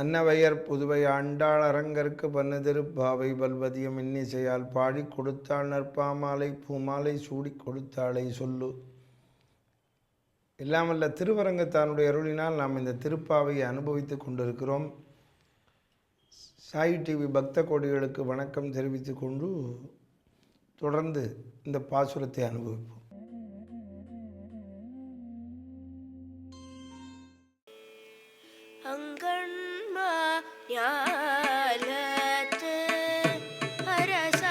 அன்னவையர் புதுவை ஆண்டாள் அரங்கற்கு பன்னதிருப்பாவை பல்வதியம் இன்னிசையால் பாடி கொடுத்தாள் நற்பாமாலை பூமாலை சூடி கொடுத்தாளை சொல்லு. இல்லாமல்ல திருவரங்கத்தானுடைய அருளினால் நாம் இந்த திருப்பாவையை அனுபவித்து கொண்டிருக்கிறோம். சாய் டிவி பக்த கோடிகளுக்கு வணக்கம் தெரிவித்து கொண்டு தொடர்ந்து இந்த பாசுரத்தை அனுபவிப்போம். ஞாலத்து அரச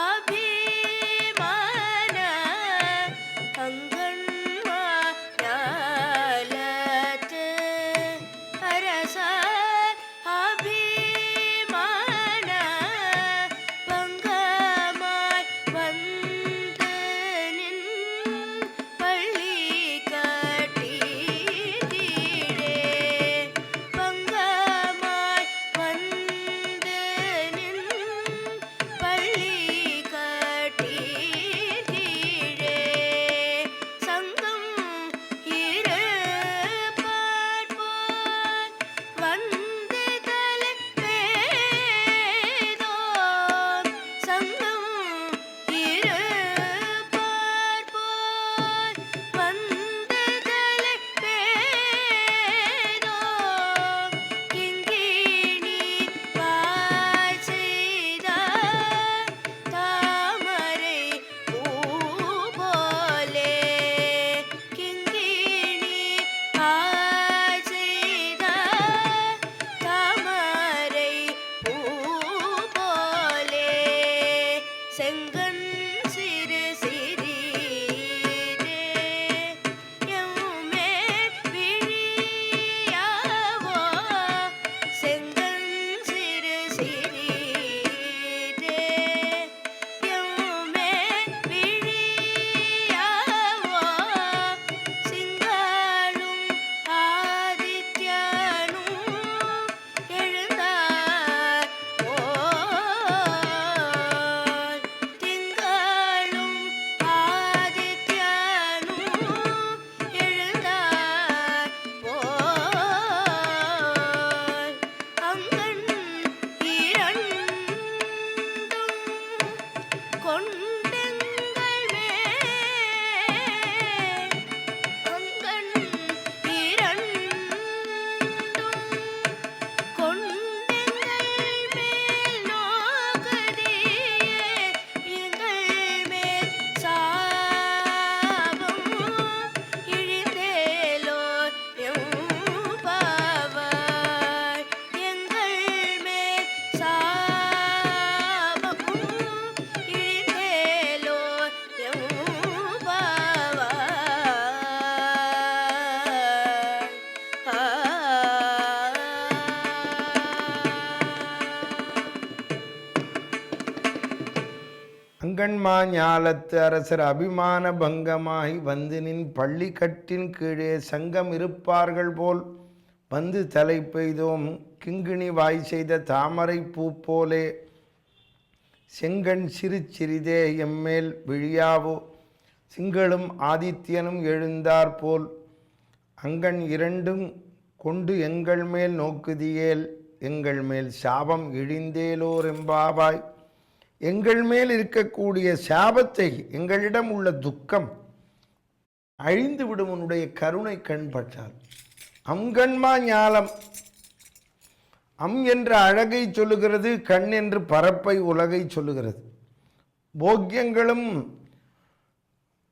அபிமான அங்கண்மா ஞாலத்து அரச அபிமான பங்கமாய் வந்து நின் பள்ளி கட்டி அங்கண்மா ஞாலத்து அரசர் அபிமான பங்கமாய் வந்து நின் பள்ளி கட்டின் கீழே சங்கம் இருப்பார்கள் போல் வந்து தலை பெய்தோம். கிங்கிணி வாய் செய்த தாமரை பூ போலே செங்கண் சிறு சிறிதே எம்மேல் விழியாவோ. சிங்களும் ஆதித்யனும் எழுந்தாற்போல் அங்கண் இரண்டும் கொண்டு எங்கள் மேல் நோக்குதியேல். எங்கள் மேல் சாபம் இழிந்தேலோர் எம்பாவாய். எங்கள் மேல் இருக்கக்கூடிய சாபத்தை, எங்களிடம் உள்ள துக்கம் அழிந்துவிடும் உன்னுடைய கருணை கண்பட்டால். அங்கண்மா ஞாலம், அம் என்ற அழகை சொல்லுகிறது, கண் என்று பரப்பை உலகை சொல்லுகிறது. போக்கியங்களும்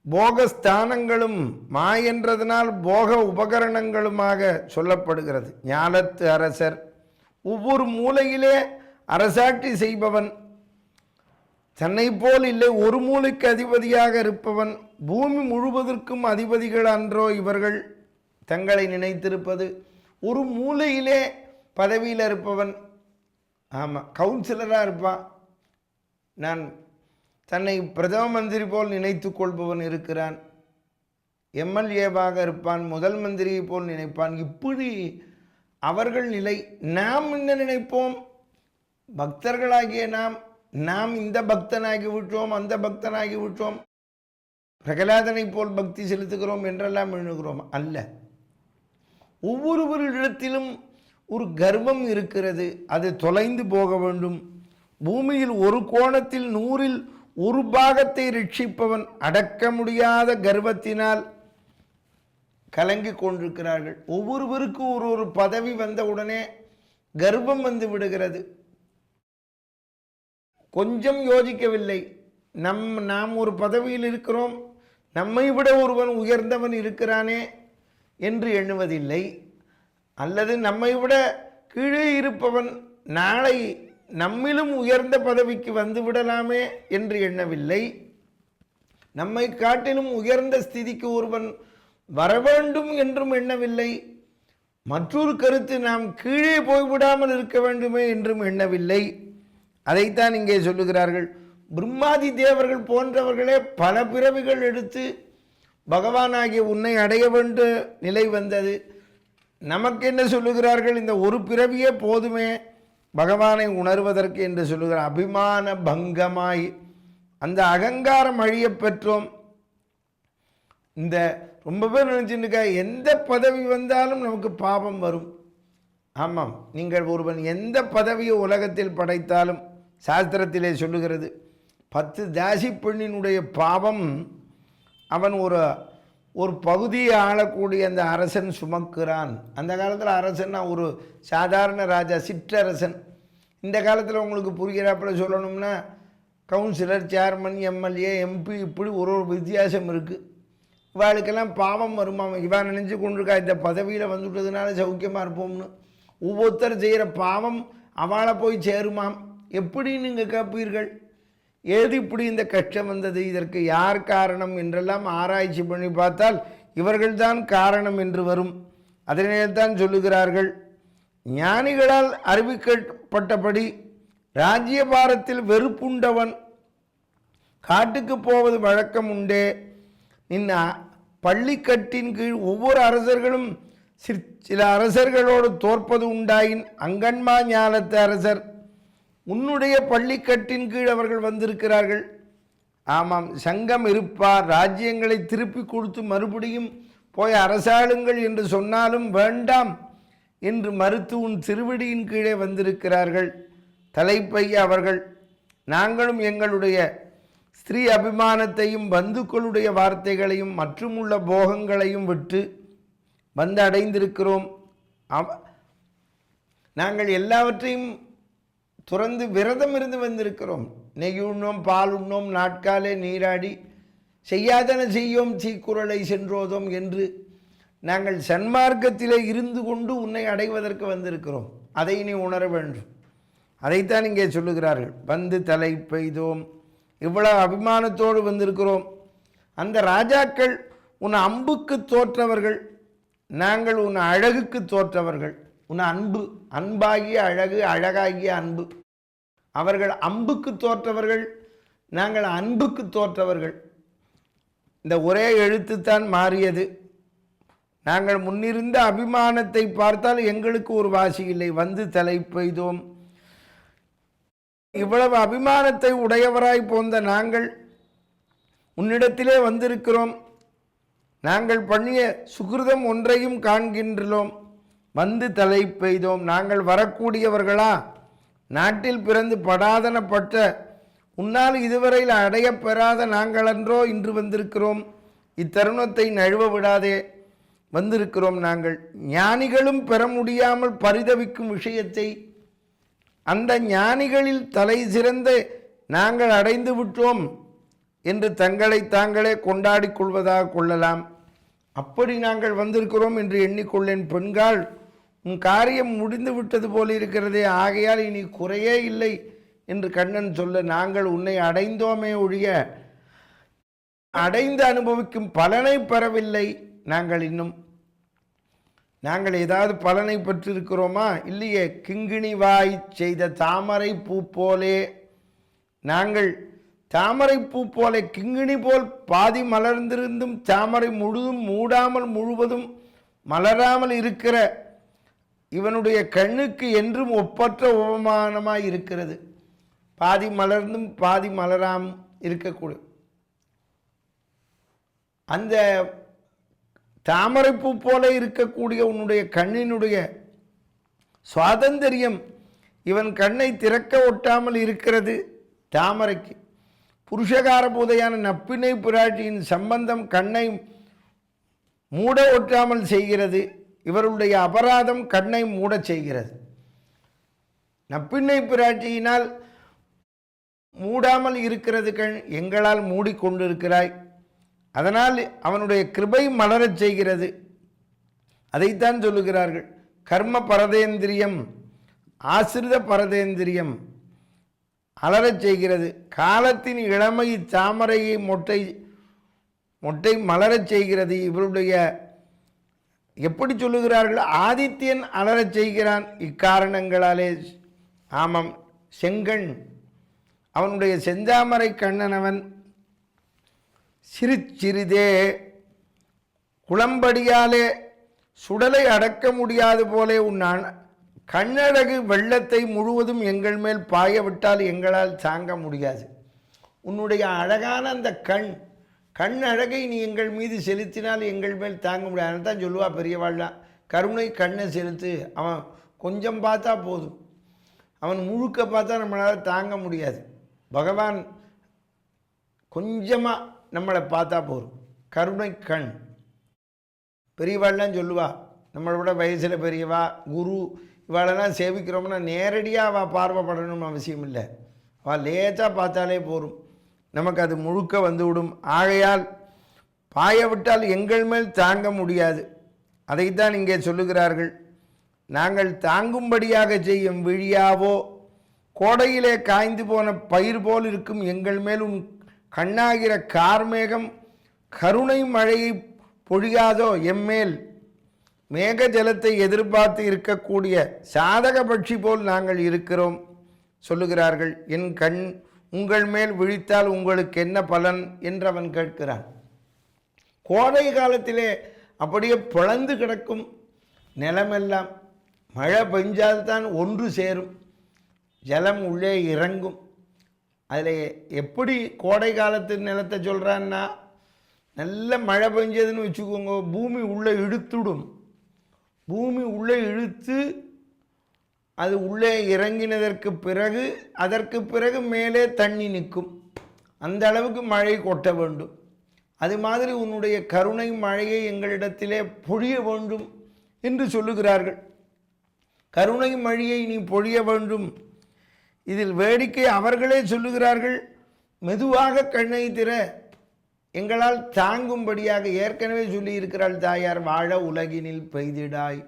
போகஸ்தானங்களும் மா என்றதனால் போக உபகரணங்களுமாக சொல்லப்படுகிறது. ஞாலத்து அரசர், ஒவ்வொரு மூலையிலே அரசாட்சி செய்பவன், தன்னை போல் இல்லை, ஒரு மூலைக்கு அதிபதியாக இருப்பவன். பூமி முழுவதற்கும் அதிபதிகள் அன்றோ இவர்கள் தங்களை நினைத்திருப்பது. ஒரு மூலையிலே பதவியில் இருப்பவன், ஆமாம் கவுன்சிலராக இருப்பான். நான் தன்னை பிரதம மந்திரி போல் நினைத்து கொள்பவன் இருக்கிறான். எம்எல்ஏவாக இருப்பான், முதல் மந்திரியை போல் நினைப்பான். இப்படி அவர்கள் நிலை. நாம் என்ன நினைப்போம்? பக்தர்களாகிய நாம் இந்த பக்தனாகி விட்டோம், அந்த பக்தனாகி விட்டோம், பிரகலாதனை போல் பக்தி செலுத்துகிறோம் என்றெல்லாம் எண்ணுகிறோம். அல்ல, ஒவ்வொருவரிடத்திலும் ஒரு கர்வம் இருக்கிறது, அது தொலைந்து போக வேண்டும். பூமியில் ஒரு கோணத்தில் 100ல் 1 பாகத்தை ரட்சிப்பவன் அடக்க முடியாத கர்வத்தினால் கலங்கி கொண்டிருக்கிறார்கள். ஒவ்வொருவருக்கும் ஒரு பதவி வந்த உடனே கர்வம் வந்து விடுகிறது. கொஞ்சம் யோசிக்கவில்லை. நாம் ஒரு பதவியில் இருக்கிறோம், நம்மை விட ஒருவன் உயர்ந்தவன் இருக்கிறானே என்று எண்ணுவதில்லை. அல்லது நம்மை விட கீழே இருப்பவன் நாளை நம்மிலும் உயர்ந்த பதவிக்கு வந்து விடலாமே என்று எண்ணவில்லை. நம்மை காட்டிலும் உயர்ந்த ஸ்திதிக்கு ஒருவன் வரவேண்டும் என்றும் எண்ணவில்லை. மற்றொரு கருத்து, நாம் கீழே போய்விடாமல் இருக்க வேண்டுமே என்றும் எண்ணவில்லை. அதைத்தான் இங்கே சொல்லுகிறார்கள். பிரம்மாதி தேவர்கள் போன்றவர்களே பல பிறவிகள் எடுத்து பகவானாகிய உன்னை அடைய வேண்டிய நிலை வந்தது. நமக்கு என்ன சொல்லுகிறார்கள்? இந்த ஒரு பிறவியே போதுமே பகவானை உணர்வதற்கு என்று சொல்லுகிறார். அபிமான பங்கமாய் அந்த அகங்காரம் அழிய பெற்றோம். இந்த ரொம்ப பேர் நினச்சிட்டுக்கா எந்த பதவி வந்தாலும் நமக்கு பாபம் வரும். ஆமாம், நீங்கள் ஒருவன் எந்த பதவியை உலகத்தில் படைத்தாலும் சாஸ்திரத்திலே சொல்லுகிறது 10 தாசி பெண்ணினுடைய பாவம் அவன் ஒரு பகுதியை ஆளக்கூடிய அந்த அரசன் சுமக்கிறான். அந்த காலத்தில் அரசன் ஒரு சாதாரண ராஜா, சிற்றரசன். இந்த காலத்தில் உங்களுக்கு புரிகிறாப்பில் சொல்லணும்னா கவுன்சிலர், சேர்மன், எம்எல்ஏ, எம்பி, இப்படி ஒரு வித்தியாசம் இருக்குது. இவாளுக்கெல்லாம் பாவம் வருமாம். இவா நினச்சி கொண்டிருக்கா இந்த பதவியில் வந்துவிட்டதுனால சௌக்கியமாக இருப்போம்னு. ஒவ்வொருத்தர் செய்கிற பாவம் அவளை போய் சேருமாம். எப்படி நீங்கள் கேட்பீர்கள்? ஏது இப்படி இந்த கஷ்டம் வந்தது, இதற்கு யார் காரணம் என்றெல்லாம் ஆராய்ச்சி பண்ணி பார்த்தால் இவர்கள்தான் காரணம் என்று வரும். அதனால்தான் சொல்லுகிறார்கள், ஞானிகளால் அறிவிக்கப்பட்டபடி ராஜ்யபாரத்தில் வெறுப்புண்டவன் காட்டுக்கு போவது வழக்கம் உண்டே. நின்ன பள்ளிக்கட்டின் கீழ் ஒவ்வொரு அரசர்களும் சில அரசர்களோடு தோற்பது உண்டாயின் அங்கன்மா ஞாலத்து அரசர் உன்னுடைய பள்ளிக்கட்டின் கீழ் அவர்கள் வந்திருக்கிறார்கள். ஆமாம், சங்கம் இருப்பார். ராஜ்யங்களை திருப்பி கொடுத்து மறுபடியும் போய் அரசாளுங்கள் என்று சொன்னாலும் வேண்டாம் என்று மறுத்து உன் திருவடியின் கீழே வந்திருக்கிறார்கள். தலைப்பைய அவர்கள் நாங்களும் எங்களுடைய ஸ்திரீ அபிமானத்தையும் பந்துக்களுடைய வார்த்தைகளையும் மற்றும் உள்ள போகங்களையும் விட்டு வந்து அடைந்திருக்கிறோம். நாங்கள் எல்லாவற்றையும் துறந்து விரதம் இருந்து வந்திருக்கிறோம். நெய் உண்ணோம், பால் உண்ணோம், நாட்காலே நீராடி செய்யாதன செய்யோம், தீக்குறளை சென்றோதோம் என்று நாங்கள் சன்மார்க்கத்திலே இருந்து கொண்டு உன்னை அடைவதற்கு வந்திருக்கிறோம். அதை நீ உணர வேண்டும். அதைத்தான் இங்கே சொல்லுகிறார்கள். வந்து தலை பெய்தோம், இவ்வளவு அபிமானத்தோடு வந்திருக்கிறோம். அந்த ராஜாக்கள் உன் அம்புக்கு தோற்றவர்கள், நாங்கள் உன் அழகுக்கு தோற்றவர்கள். உன் அன்பாகிய அழகு, அழகாகிய அன்பு. அவர்கள் அம்புக்கு தோற்றவர்கள், நாங்கள் அன்புக்கு தோற்றவர்கள். இந்த ஒரே எழுத்துத்தான் மாறியது. நாங்கள் முன்னிருந்த அபிமானத்தை பார்த்தால் எங்களுக்கு ஒரு வாசி இல்லை. வந்து தலை பெய்தோம். இவ்வளவு அபிமானத்தை உடையவராய் போந்த நாங்கள் உன்னிடத்திலே வந்திருக்கிறோம். நாங்கள் பண்ணிய சுகிருதம் ஒன்றையும் காண்கின்றோம். வந்து தலை பெய்தோம். நாங்கள் வரக்கூடியவர்களா? நாட்டில் பிறந்து படாதனப்பட்ட உன்னால் இதுவரையில் அடைய பெறாத நாங்களன்றோ இன்று வந்திருக்கிறோம். இத்தருணத்தை நழுவ விடாதே வந்திருக்கிறோம். நாங்கள் ஞானிகளும் பெற முடியாமல் பரிதவிக்கும் விஷயத்தை அந்த ஞானிகளில் தலை சிறந்த நாங்கள் அடைந்து விட்டோம் என்று தங்களை தாங்களே கொண்டாடி கொள்வதாக கொள்ளலாம். அப்படி நாங்கள் வந்திருக்கிறோம் என்று எண்ணிக்கொள்ளேன். பெண்கள், உன் காரியம் முடிந்து விட்டது போல இருக்கிறதே, ஆகையால் இனி குறையே இல்லை என்று கண்ணன் சொல்ல, நாங்கள் உன்னை அடைந்தோமே ஒழிய அடைந்து அனுபவிக்கும் பலனை பெறவில்லை. நாங்கள் ஏதாவது பலனை பெற்றிருக்கிறோமா? இல்லையே. கிங்கிணி வாய் செய்த தாமரை பூ போலே, நாங்கள் தாமரை பூ போல கிங்கிணி போல் பாதி மலர்ந்திருந்தும் தாமரை முழுதும் மூடாமல் முழுவதும் மலராமல் இருக்கிற இவனுடைய கண்ணுக்கு என்றும் ஒப்பற்ற உபமானமாய் இருக்கிறது. பாதி மலர்ந்தும் பாதி மலராமல் இருக்கக்கூடிய அந்த தாமரைப்பூ போல இருக்கக்கூடிய உன்னுடைய கண்ணினுடைய சுவாதந்திரியம் இவன் கண்ணை திறக்க ஒட்டாமல் இருக்கிறது தாமரைக்கு. புருஷகார பூதையான நப்பினை பிராட்டியின் சம்பந்தம் கண்ணை மூட ஒட்டாமல் செய்கிறது. இவருடைய அபராதம் கண்ணை மூடச் செய்கிறது. நப்பிண்ணை பிராட்டியினால் மூடாமல் இருக்கிறது கண், எங்களால் மூடிக்கொண்டிருக்கிறாய். அதனால் அவனுடைய கிருபை மலரச் செய்கிறது. அதைத்தான் சொல்லுகிறார்கள். கர்ம பரதேந்திரியம் ஆசிரித பரதேந்திரியம் அலரச் செய்கிறது. காலத்தின் இளமை தாமரையை மொட்டை மலரச் செய்கிறது. இவருடைய எப்படி சொல்லுகிறார்கள், ஆதித்யன் அலரச் செய்கிறான் இக்காரணங்களாலே. ஆமாம், செங்கண் அவனுடைய செந்தாமரை கண்ணனவன் சிறிதே குளம்படியாலே சுடலை அடக்க முடியாது போலே உன்னான் கண்ணழகு வெள்ளத்தை முழுவதும் எங்கள் மேல் பாய விட்டால் எங்களால் தாங்க முடியாது. உன்னுடைய அழகான அந்த கண் அழகை நீ எங்கள் மீது செலுத்தினால் எங்கள் மேல் தாங்க முடியாது. தான் சொல்லுவா பெரியவாள்லாம், கருணை கண்ணை செலுத்து. அவன் கொஞ்சம் பார்த்தா போதும், அவன் முழுக்க பார்த்தா நம்மளால் தாங்க முடியாது. பகவான் கொஞ்சமாக நம்மளை பார்த்தா போதும். கருணை கண் பெரியவாள்லாம் சொல்லுவா. நம்மளை விட வயசில் பெரியவா குரு இவாளெல்லாம் சேவிக்கிறோம்னா நேரடியாக அவள் பார்வைப்படணும்னு அவசியம் இல்லை. அவள் லேசாக பார்த்தாலே போதும், நமக்கு அது முழுக்க வந்துவிடும். ஆகையால் பாய விட்டால் எங்கள் மேல் தாங்க முடியாது. அதைத்தான் இங்கே சொல்லுகிறார்கள். நாங்கள் தாங்கும்படியாக செய்யும் விழியாவோ கோடையிலே காய்ந்து போன பயிர் போல் இருக்கும் எங்கள் மேல் உன் கண்ணாகிற கார்மேகம் கருணை மழையை பொழியாதோ எம்மேல். மேக ஜலத்தை எதிர்பார்த்து இருக்கக்கூடிய சாதக பட்சி போல் நாங்கள் இருக்கிறோம் சொல்லுகிறார்கள். என் கண் உங்கள் மேல் விழித்தால் உங்களுக்கு என்ன பலன் என்று அவன் கேட்கிறான். கோடை காலத்திலே அப்படியே பிளந்து கிடக்கும் நிலமெல்லாம் மழை பெஞ்சால்தான் ஒன்று சேரும், ஜலம் உள்ளே இறங்கும். அதில் எப்படி கோடை காலத்து நிலத்தை சொல்கிறான்னா, நல்ல மழை பெஞ்சதுன்னு வச்சுக்கோங்க, பூமி உள்ளே இழுத்துடும். பூமி உள்ளே இழுத்து அது உள்ளே இறங்கினதற்கு பிறகு அதற்கு பிறகு மேலே தண்ணி நிற்கும். அந்த அளவுக்கு மழை கொட்ட வேண்டும். அது மாதிரி உன்னுடைய கருணை மழையை எங்களிடத்திலே பொழிய வேண்டும் என்று சொல்லுகிறார்கள். கருணை மழையை நீ பொழிய வேண்டும். இதில் வேடிக்கை அவர்களே சொல்லுகிறார்கள், மெதுவாக கண்ணை திற, எங்களால் தாங்கும்படியாக. ஏற்கனவே சொல்லியிருக்கிறாள் தாயார், வாழ உலகினில் பெய்திடாய்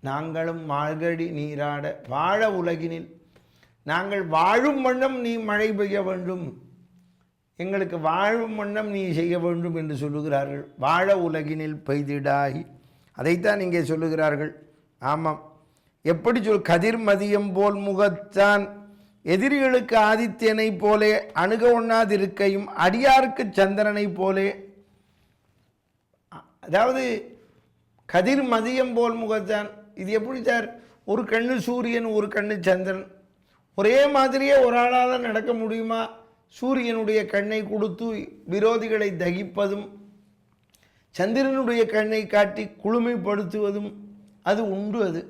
நாங்களும் மார்கழி நீராட. வாழ உலகினில் நாங்கள் வாழும் வண்ணம் நீ மழை பெய்ய வேண்டும், எங்களுக்கு வாழும் வண்ணம் நீ செய்ய வேண்டும் என்று சொல்லுகிறார்கள். வாழ உலகினில் பெய்திடாய், அதைத்தான் இங்கே சொல்லுகிறார்கள். ஆமாம், எப்படி கதிர் மதியம் போல் முகத்தான் எதிரிகளுக்கு ஆதித்யனை போலே அணுக ஒண்ணாதிருக்கையும் அடியாருக்கு சந்திரனை போலே. அதாவது கதிர் மதியம் போல் முகத்தான், இது எப்படி சார்? ஒரு கண்ணு சூரியன் ஒரு கண்ணு சந்திரன், ஒரே மாதிரியே ஒரு ஆளால் நடக்க முடியுமா? சூரியனுடைய கண்ணை கொடுத்து விரோதிகளை தகிப்பதும் சந்திரனுடைய கண்ணை காட்டி குளுமைப்படுத்துவதும் அது உண்டு.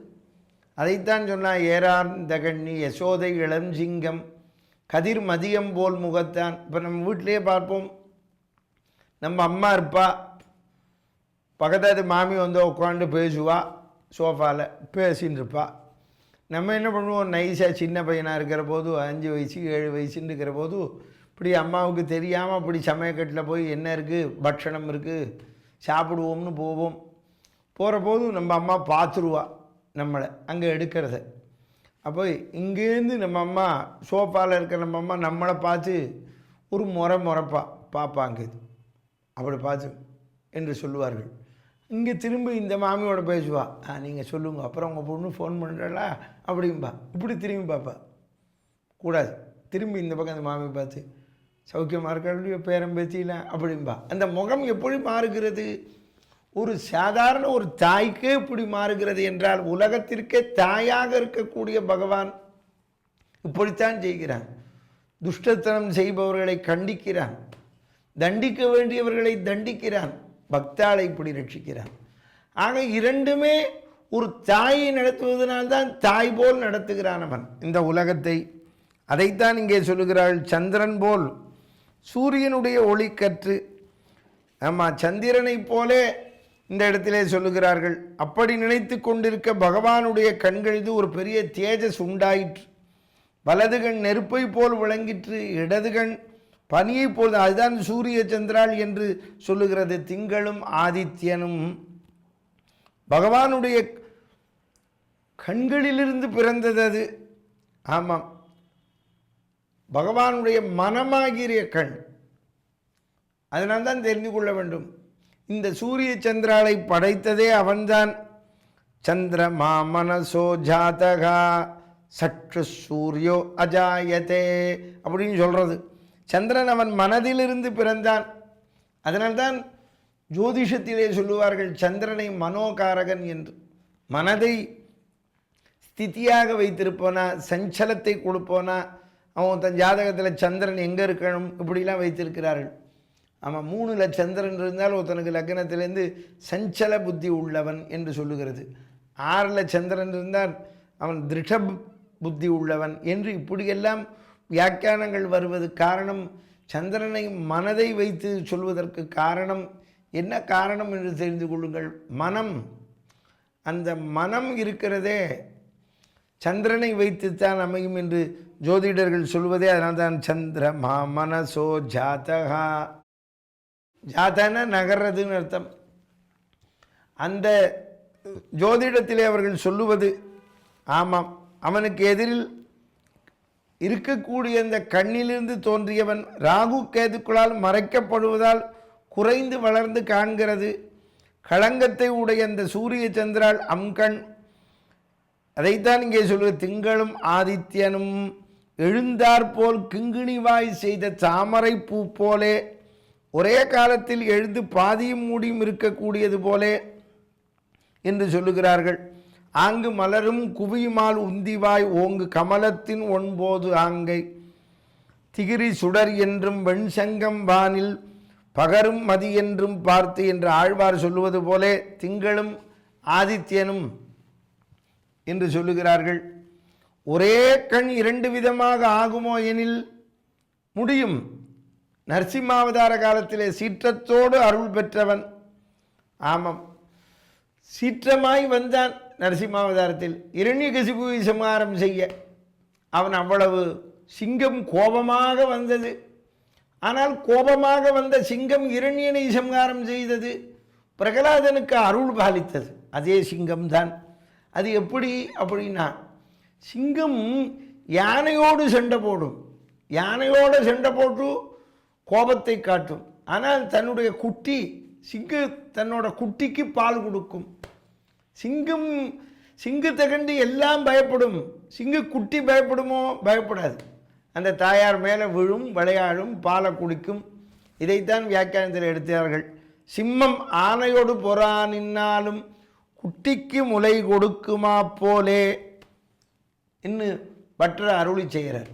அதைத்தான் சொன்னால், ஏறார்ந்த கண்ணி யசோதை இளஞ்சிங்கம் கதிர் மதியம் போல் முகத்தான். இப்போ நம்ம வீட்டிலையே பார்ப்போம், நம்ம அம்மா இருப்பா, பக்கத்தாது மாமி வந்து உட்காந்து பேசுவா, சோஃபாவில் பேசின்னு இருப்பா. நம்ம என்ன பண்ணுவோம், நைஸாக சின்ன பையனாக இருக்கிற போது 5 வயசு 7 வயசுன்னு இருக்கிற போது இப்படி அம்மாவுக்கு தெரியாமல் அப்படி சமயக்கட்டில் போய் என்ன இருக்குது, பட்சணம் இருக்குது, சாப்பிடுவோம்னு போவோம். போகிற போது நம்ம அம்மா பார்த்துருவா நம்மளை அங்கே எடுக்கிறத. அப்போ இங்கேருந்து நம்ம அம்மா சோஃபாவில் இருக்கிற நம்ம அம்மா நம்மளை பார்த்து ஒரு முறைப்பா பார்ப்பாங்க, இது அப்படி பார்த்து என்று சொல்லுவார்கள். இங்கே திரும்பி இந்த மாமியோட பேசுவா, நீங்கள் சொல்லுங்க, அப்புறம் உங்கள் பொண்ணு ஃபோன் பண்ணுறா அப்படிம்பா. இப்படி திரும்பி பார்ப்பா கூடாது, திரும்பி இந்த பக்கம் அந்த மாமி பார்த்து சௌக்கியமாக இருக்கிற பேரம் பேச்சிலாம் அப்படிம்பா. அந்த முகம் எப்படி மாறுகிறது? ஒரு சாதாரண ஒரு தாய்க்கே இப்படி மாறுகிறது என்றால் உலகத்திற்கே தாயாக இருக்கக்கூடிய பகவான் இப்படித்தான் செய்கிறான். துஷ்டத்தனம் செய்பவர்களை கண்டிக்கிறான், தண்டிக்க வேண்டியவர்களை தண்டிக்கிறான், பக்தாளை இப்படி ரட்சிக்கிறான். ஆக இரண்டுமே ஒரு தாயை நடத்துவதனால்தான் தாய் போல் நடத்துகிறான் அவன் இந்த உலகத்தை. அதைத்தான் இங்கே சொல்லுகிறாள். சந்திரன் போல் சூரியனுடைய ஒளி கற்று, ஆமாம், சந்திரனைப் போலே இந்த இடத்திலே சொல்லுகிறார்கள். அப்படி நினைத்து கொண்டிருக்க பகவானுடைய கண்களில் ஒரு பெரிய தேஜஸ் உண்டாயிற்று. வலது கண் நெருப்பை போல் விளங்கிற்று, இடது கண் பனியை போல். அதுதான் சூரிய சந்திராள் என்று சொல்லுகிறது. திங்களும் ஆதித்யனும் பகவானுடைய கண்களிலிருந்து பிறந்தது அது. ஆமாம், பகவானுடைய மனமாகிய கண். அதனால்தான் தெரிந்து கொள்ள வேண்டும், இந்த சூரிய சந்திராளை படைத்ததே அவன்தான். சந்திரமா மனசோ ஜாதகா சற்று சூரியோ அஜாயதே அப்படின்னு சொல்கிறது. சந்திரன் அவன் மனதிலிருந்து பிறந்தான். அதனால்தான் ஜோதிஷத்திலே சொல்லுவார்கள் சந்திரனை மனோகாரகன் என்று. மனதை ஸ்திதியாக வைத்திருப்போனா, சஞ்சலத்தை கொடுப்போனா, அவன் தன் ஜாதகத்தில் சந்திரன் எங்கே இருக்கணும் இப்படிலாம் வைத்திருக்கிறார்கள். ஆமாம், 3ல் சந்திரன் இருந்தால் ஒருத்தனுக்கு லக்னத்திலேருந்து சஞ்சல புத்தி உள்ளவன் என்று சொல்லுகிறது. 6ல் சந்திரன் இருந்தால் அவன் திருட புத்தி உள்ளவன் என்று இப்படியெல்லாம் வியாக்கியானங்கள் வருவது காரணம். சந்திரனை மனதை வைத்து சொல்வதற்கு காரணம் என்ன காரணம் என்று தெரிந்து கொள்ளுங்கள். மனம், அந்த மனம் இருக்கிறதே சந்திரனை வைத்துத்தான் அமையும் என்று ஜோதிடர்கள் சொல்வதே. அதனால்தான் சந்திரமா மனசோ ஜாதகா. ஜாதன நகர்றதுன்னு அர்த்தம். அந்த ஜோதிடத்திலே அவர்கள் சொல்லுவது, ஆமாம், அவனுக்கு எதிரில் இருக்கக்கூடிய அந்த கண்ணிலிருந்து தோன்றியவன் ராகு கேதுக்களால் மறைக்கப்படுவதால் குறைந்து வளர்ந்து காண்கிறது. களங்கத்தை உடைய அந்த சூரிய சந்திரால் அம்கண். அதைத்தான் இங்கே சொல்வது. திங்களும் ஆதித்யனும் எழுந்தாற்போல் கிங்கிணிவாய் செய்த தாமரை பூ போலே, ஒரே காலத்தில் எழுந்து பாதியும் மூடியும் இருக்கக்கூடியது போலே என்று சொல்லுகிறார்கள். ஆங்கு மலரும் குவியுமால் உந்திவாய் ஓங்கு கமலத்தின் 9 ஆங்கை திகிரி சுடர் என்றும் வெண்சங்கம் வானில் பகரும் மதி என்றும் பார்த்து என்று ஆழ்வார் சொல்லுவது போலே திங்களும் ஆதித்யனும் என்று சொல்லுகிறார்கள். ஒரே கண் 2 விதமாக ஆகுமோ எனில் முடியும். நரசிம்மாவதார காலத்திலே சீற்றத்தோடு அருள் பெற்றவன். ஆமாம், சீற்றமாய் வந்தான் நரசிம்மாவதாரத்தில் இரண்யகசிபுவை சம்ஹாரம் செய்ய. அவன் அவ்வளவு சிங்கம் கோபமாக வந்தது. ஆனால் கோபமாக வந்த சிங்கம் இரண்யனை சம்ஹாரம் செய்தது. பிரகலாதனுக்கு அருள் பாலித்தது அதே சிங்கம்தான். அது எப்படி அப்படின்னா, சிங்கம் யானையோடு சண்டை போடும், யானையோடு சண்டை போட்டு கோபத்தை காட்டும். ஆனால் தன்னுடைய குட்டி தன்னோட குட்டிக்கு பால் கொடுக்கும். சிங்கத்தை கண்டு எல்லாம் பயப்படும். குட்டி பயப்படுமோ? பயப்படாது. அந்த தாயார் மேலே விழும், விளையாடும், பாலை குடிக்கும். இதைத்தான் வியாக்கியானத்தில் எடுத்தார்கள். சிம்மம் ஆனையோடு பொறா நின்னாலும் குட்டிக்கு முலை கொடுக்குமா போலே இன்னும் பற்ற அருளி செய்கிறார்.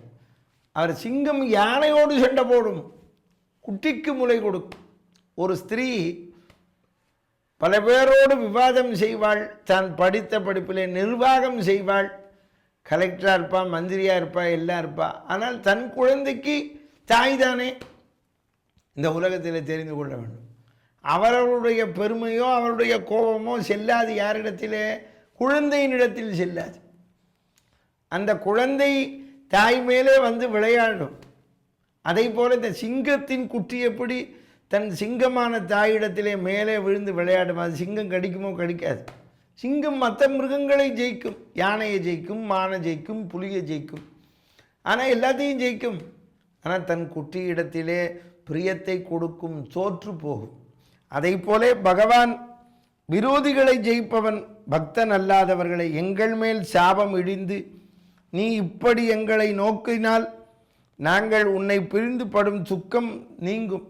அவர் சிங்கம் யானையோடு சண்டை போடும், குட்டிக்கு முலை கொடுக்கும். ஒரு ஸ்திரீ பல பேரோடு விவாதம் செய்வாள், தான் படித்த படிப்பிலே நிர்வாகம் செய்வாள், கலெக்டராக இருப்பா, மந்திரியாக இருப்பா, எல்லாம் இருப்பா. ஆனால் தன் குழந்தைக்கு தாய் தானே. இந்த உலகத்தில் தெரிந்து கொள்ள வேண்டும். அவர்களுடைய பெருமையோ அவருடைய கோபமோ செல்லாது யாரிடத்திலே? குழந்தையினிடத்தில் செல்லாது. அந்த குழந்தை தாய் மேலே வந்து விளையாடும். அதை போல இந்த சிங்கத்தின் குட்டி எப்படி தன் சிங்கமான தாயிடத்திலே மேலே விழுந்து விளையாடும். அது சிங்கம் கடிக்குமோ? கடிக்காது. சிங்கம் மற்ற மிருகங்களை ஜெயிக்கும், யானையை ஜெயிக்கும், மானை ஜெயிக்கும், புலியை ஜெயிக்கும், ஆனால் எல்லாத்தையும் ஜெயிக்கும். ஆனால் தன் குட்டியிடத்திலே பிரியத்தை கொடுக்கும், தோற்று போகும். அதை போலே பகவான் விரோதிகளை ஜெயிப்பவன், பக்தன் அல்லாதவர்களை. எங்கள் மேல் சாபம் இடிந்து நீ இப்படி எங்களை நோக்கினால் நாங்கள் உன்னை பிரிந்து படும் துக்கம் நீங்கும்,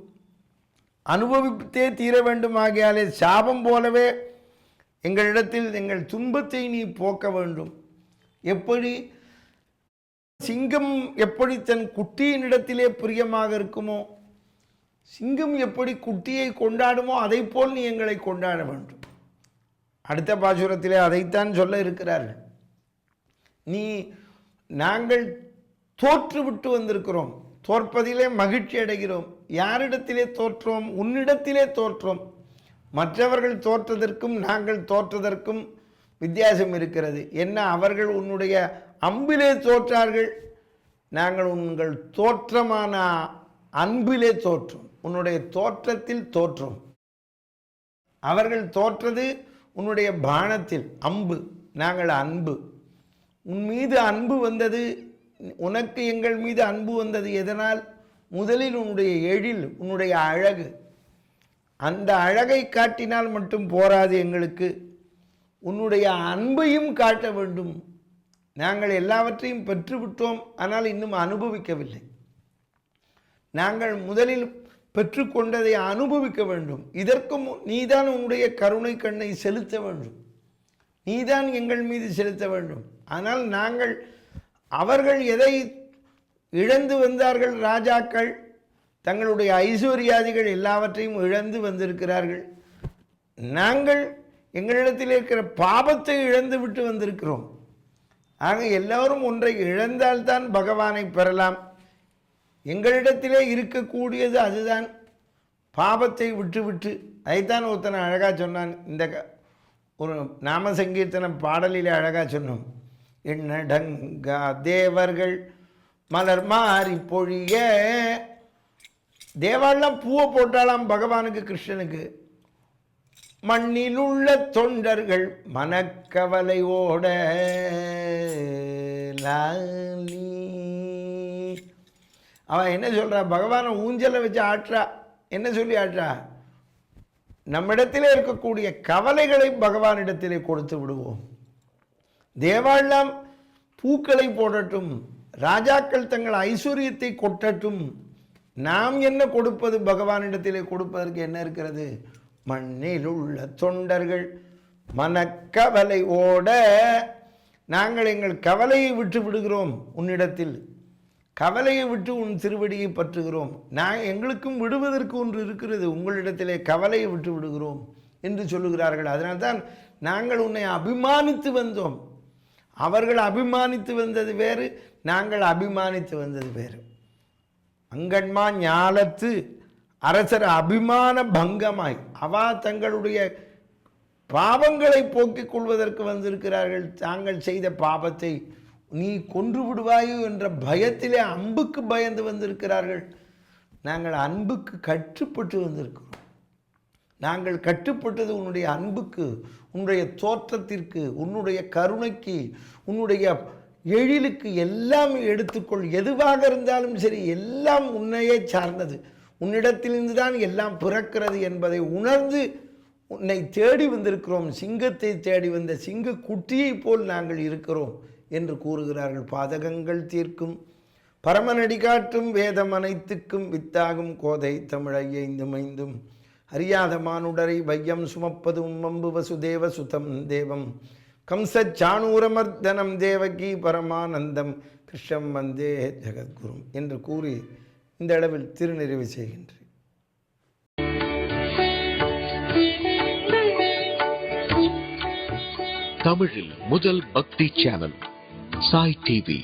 அனுபவித்தே தீர வேண்டுமாகியாலே சாபம் போலவே எங்களிடத்தில் எங்கள் துன்பத்தை நீ போக்க வேண்டும். எப்படி சிங்கம் எப்படி தன் குட்டியினிடத்திலே பிரியமாக இருக்குமோ, சிங்கம் எப்படி குட்டியை கொண்டாடுமோ அதை போல் நீ எங்களை கொண்டாட வேண்டும். அடுத்த பாசுரத்திலே அதைத்தான் சொல்ல இருக்கிறார்கள். நாங்கள் தோற்றுவிட்டு வந்திருக்கிறோம், தோற்பதிலே மகிழ்ச்சி அடைகிறோம். யாரிடத்திலே தோற்றோம்? உன்னிடத்திலே தோற்றோம். மற்றவர்கள் தோற்றதற்கும் நாங்கள் தோற்றதற்கும் வித்தியாசம் இருக்கிறது. என்ன? அவர்கள் உன்னுடைய அம்பிலே தோற்றார்கள், நாங்கள் உங்கள் தோற்றமான அன்பிலே தோற்றோம், உன்னுடைய தோற்றத்தில் தோற்றோம். அவர்கள் தோற்றது உன்னுடைய பானத்தில் அம்பு, நாங்கள் அன்பு. உன் மீது அன்பு வந்தது, உனக்கு எங்கள் மீது அன்பு வந்தது எதனால்? முதலில் உன்னுடைய எழில், உன்னுடைய அழகு. அந்த அழகை காட்டினால் மட்டும் போராது, எங்களுக்கு உன்னுடைய அன்பையும் காட்ட வேண்டும். நாங்கள் எல்லாவற்றையும் பெற்றுவிட்டோம், ஆனால் இன்னும் அனுபவிக்கவில்லை. நாங்கள் முதலில் பெற்றுக்கொண்டதை அனுபவிக்க வேண்டும். இதற்கும் நீதான் உன்னுடைய கருணை கண்ணை செலுத்த வேண்டும், நீதான் எங்கள் மீது செலுத்த வேண்டும். ஆனால் நாங்கள், அவர்கள் எதை இழந்து வந்தார்கள்? ராஜாக்கள் தங்களுடைய ஐஸ்வர்யாதிகள் எல்லாவற்றையும் இழந்து வந்திருக்கிறார்கள். நாங்கள் எங்களிடத்தில் இருக்கிற பாபத்தை இழந்து விட்டு வந்திருக்கிறோம். ஆக எல்லோரும் ஒன்றை இழந்தால்தான் பகவானை பெறலாம். எங்களிடத்திலே இருக்கக்கூடியது அதுதான், பாபத்தை விட்டு. அதைத்தான் ஒருத்தனை அழகாக சொன்னான். இந்த ஒரு நாம சங்கீர்த்தன பாடலிலே அழகாக சொன்னோம். எண்ணடங்கா தேவர்கள் மலர் மாறி பொழிய. தேவாலாம் பூவை போட்டாலாம் பகவானுக்கு, கிருஷ்ணனுக்கு. மண்ணில் உள்ள தொண்டர்கள் மனக்கவலையோட லாலி. அவன் என்ன சொல்கிறா? பகவானை ஊஞ்சலை வச்சு ஆட்டுறா. என்ன சொல்லி ஆட்டுறா? நம்மிடத்திலே இருக்கக்கூடிய கவலைகளை பகவானிடத்திலே கொடுத்து விடுவோம். தேவாலாம் பூக்களை போடட்டும், ராஜாக்கள் தங்கள் ஐஸ்வர்யத்தை கொட்டட்டும். நாம் என்ன கொடுப்பது? பகவானிடத்திலே கொடுப்பதற்கு என்ன இருக்கிறது? மண்ணில் உள்ள தொண்டர்கள் மனக்கவலை ஓட. நாங்கள் எங்கள் கவலையை விட்டு விடுகிறோம் உன்னிடத்தில், கவலையை விட்டு உன் திருவடியை பற்றுகிறோம். எங்களுக்கும் விடுவதற்கு ஒன்று இருக்கிறது, உங்களிடத்திலே கவலையை விட்டு விடுகிறோம் என்று சொல்லுகிறார்கள். அதனால்தான் நாங்கள் உன்னை அபிமானித்து வந்தோம். அவர்கள் அபிமானித்து வந்தது வேறு, நாங்கள் அபிமானித்து வந்தது வேறு. அங்கன்மா ஞாலத்து அரசர் அபிமான பங்கமாய் அவா தங்களுடைய பாவங்களை போக்கிக் கொள்வதற்கு வந்திருக்கிறார்கள். தாங்கள் செய்த பாவத்தை நீ கொன்று விடுவாயோ என்ற பயத்திலே அம்புக்கு பயந்து வந்திருக்கிறார்கள். நாங்கள் அன்புக்கு கட்டுப்பட்டு வந்திருக்கிறோம். நாங்கள் கட்டுப்பட்டது உன்னுடைய அன்புக்கு, உன்னுடைய தோற்றத்திற்கு, உன்னுடைய கருணைக்கு, உன்னுடைய எழிலுக்கு. எல்லாம் எடுத்துக்கொள், எதுவாக இருந்தாலும் சரி, எல்லாம் உன்னையே சார்ந்தது, உன்னிடத்திலிருந்து தான் எல்லாம் பிறக்கிறது என்பதை உணர்ந்து உன்னை தேடி வந்திருக்கிறோம். சிங்கத்தை தேடி வந்த சிங்க குட்டியை போல் நாங்கள் இருக்கிறோம் என்று கூறுகிறார்கள். பாதகங்கள் தீர்க்கும் பரமநடி காட்டும் வேதம் அனைத்துக்கும் வித்தாகும் கோதை தமிழையைந்து மைந்தும் அறியாத மானுடரை வையம் சுமப்பதும் வம்பு வசுதேவ சுதம் தேவம் கம்சச்சாணூரமர்தனம் தேவகி பரமானந்தம் கிருஷ்ணம் வந்தே ஜெகத்குரும் என்று கூறி இந்த அளவில் திருநிறைவு செய்கின்றேன். தமிழில் முதல் பக்தி சேனல் சாய் டிவி.